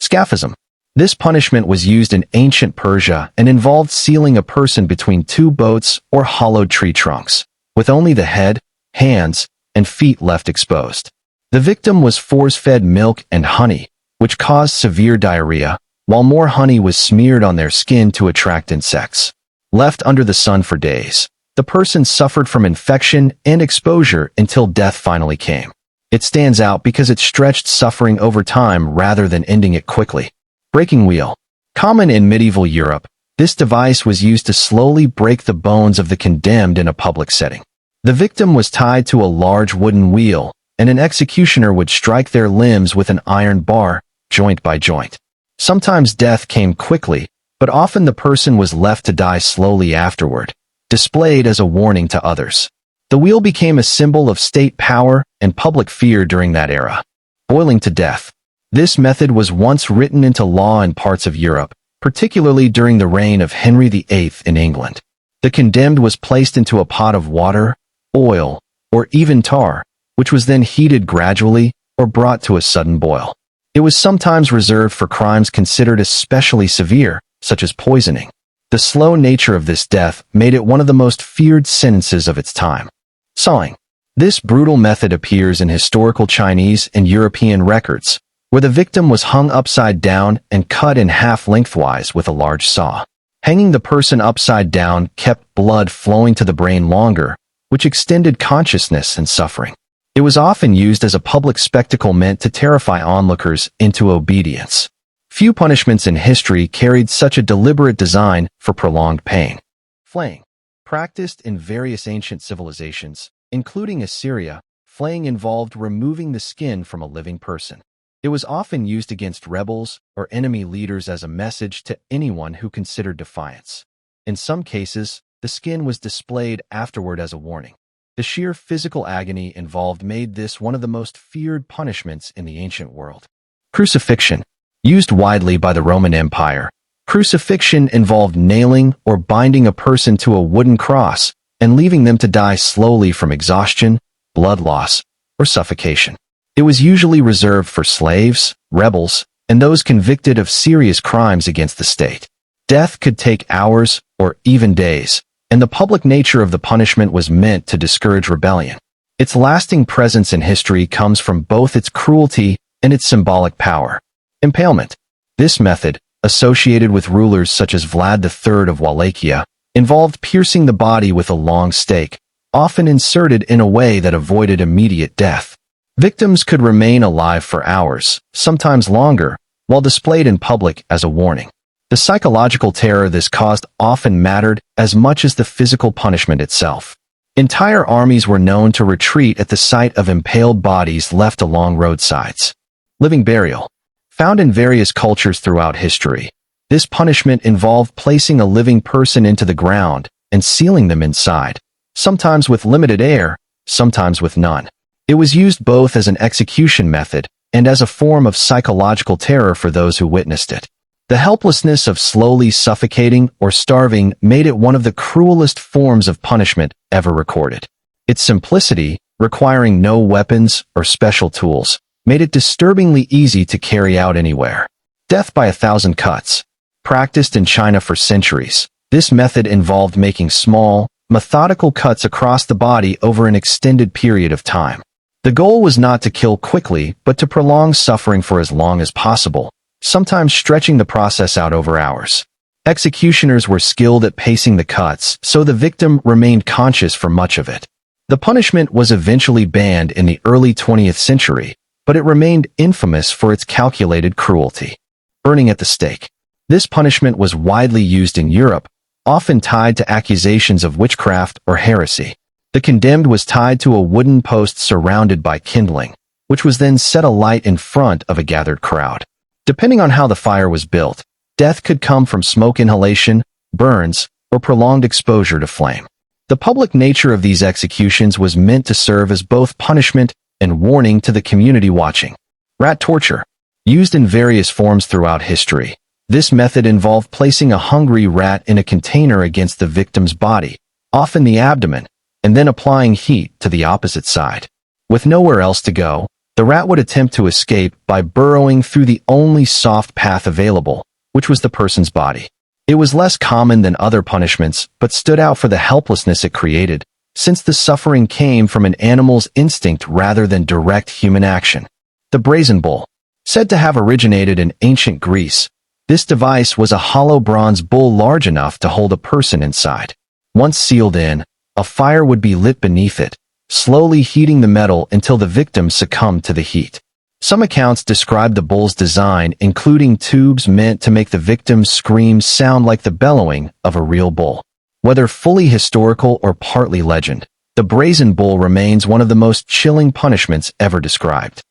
Scaphism. This punishment was used in ancient Persia and involved sealing a person between two boats or hollowed tree trunks, with only the head, hands, and feet left exposed. The victim was force-fed milk and honey, which caused severe diarrhea, while more honey was smeared on their skin to attract insects. Left under the sun for days, the person suffered from infection and exposure until death finally came. It stands out because it stretched suffering over time rather than ending it quickly. Breaking wheel. Common in medieval Europe, this device was used to slowly break the bones of the condemned in a public setting. The victim was tied to a large wooden wheel, and an executioner would strike their limbs with an iron bar, joint by joint. Sometimes death came quickly, but often the person was left to die slowly afterward, displayed as a warning to others. The wheel became a symbol of state power and public fear during that era. Boiling to death. This method was once written into law in parts of Europe, particularly during the reign of Henry VIII in England. The condemned was placed into a pot of water, oil, or even tar, which was then heated gradually or brought to a sudden boil. It was sometimes reserved for crimes considered especially severe, such as poisoning. The slow nature of this death made it one of the most feared sentences of its time. Sawing. This brutal method appears in historical Chinese and European records, where the victim was hung upside down and cut in half lengthwise with a large saw. Hanging the person upside down kept blood flowing to the brain longer, which extended consciousness and suffering. It was often used as a public spectacle meant to terrify onlookers into obedience. Few punishments in history carried such a deliberate design for prolonged pain. Flaying. Practiced in various ancient civilizations, including Assyria, flaying involved removing the skin from a living person. It was often used against rebels or enemy leaders as a message to anyone who considered defiance. In some cases, the skin was displayed afterward as a warning. The sheer physical agony involved made this one of the most feared punishments in the ancient world. Crucifixion. Used widely by the Roman Empire, crucifixion involved nailing or binding a person to a wooden cross and leaving them to die slowly from exhaustion, blood loss, or suffocation. It was usually reserved for slaves, rebels, and those convicted of serious crimes against the state. Death could take hours or even days, and the public nature of the punishment was meant to discourage rebellion. Its lasting presence in history comes from both its cruelty and its symbolic power. Impalement. This method, associated with rulers such as Vlad III of Wallachia, involved piercing the body with a long stake, often inserted in a way that avoided immediate death. Victims could remain alive for hours, sometimes longer, while displayed in public as a warning. The psychological terror this caused often mattered as much as the physical punishment itself. Entire armies were known to retreat at the sight of impaled bodies left along roadsides. Living burial. Found in various cultures throughout history, this punishment involved placing a living person into the ground and sealing them inside, sometimes with limited air, sometimes with none. It was used both as an execution method and as a form of psychological terror for those who witnessed it. The helplessness of slowly suffocating or starving made it one of the cruelest forms of punishment ever recorded. Its simplicity, requiring no weapons or special tools, made it disturbingly easy to carry out anywhere. Death by 1,000 cuts. Practiced in China for centuries, this method involved making small, methodical cuts across the body over an extended period of time. The goal was not to kill quickly, but to prolong suffering for as long as possible, sometimes stretching the process out over hours. Executioners were skilled at pacing the cuts, so the victim remained conscious for much of it. The punishment was eventually banned in the early 20th century, but it remained infamous for its calculated cruelty. Burning at the stake. This punishment was widely used in Europe, often tied to accusations of witchcraft or heresy. The condemned was tied to a wooden post surrounded by kindling, which was then set alight in front of a gathered crowd. Depending on how the fire was built, death could come from smoke inhalation, burns, or prolonged exposure to flame. The public nature of these executions was meant to serve as both punishment and warning to the community watching. Rat torture. Used in various forms throughout history, this method involved placing a hungry rat in a container against the victim's body, often the abdomen, and then applying heat to the opposite side. With nowhere else to go, The rat would attempt to escape by burrowing through the only soft path available, which was the person's body. It was less common than other punishments, but stood out for the helplessness it created, since the suffering came from an animal's instinct rather than direct human action. The Brazen Bull. Said to have originated in ancient Greece, this device was a hollow bronze bull large enough to hold a person inside. Once sealed in, a fire would be lit beneath it, slowly heating the metal until the victim succumbed to the heat. Some accounts describe the bull's design, including tubes meant to make the victim's screams sound like the bellowing of a real bull. Whether fully historical or partly legend, the Brazen Bull remains one of the most chilling punishments ever described.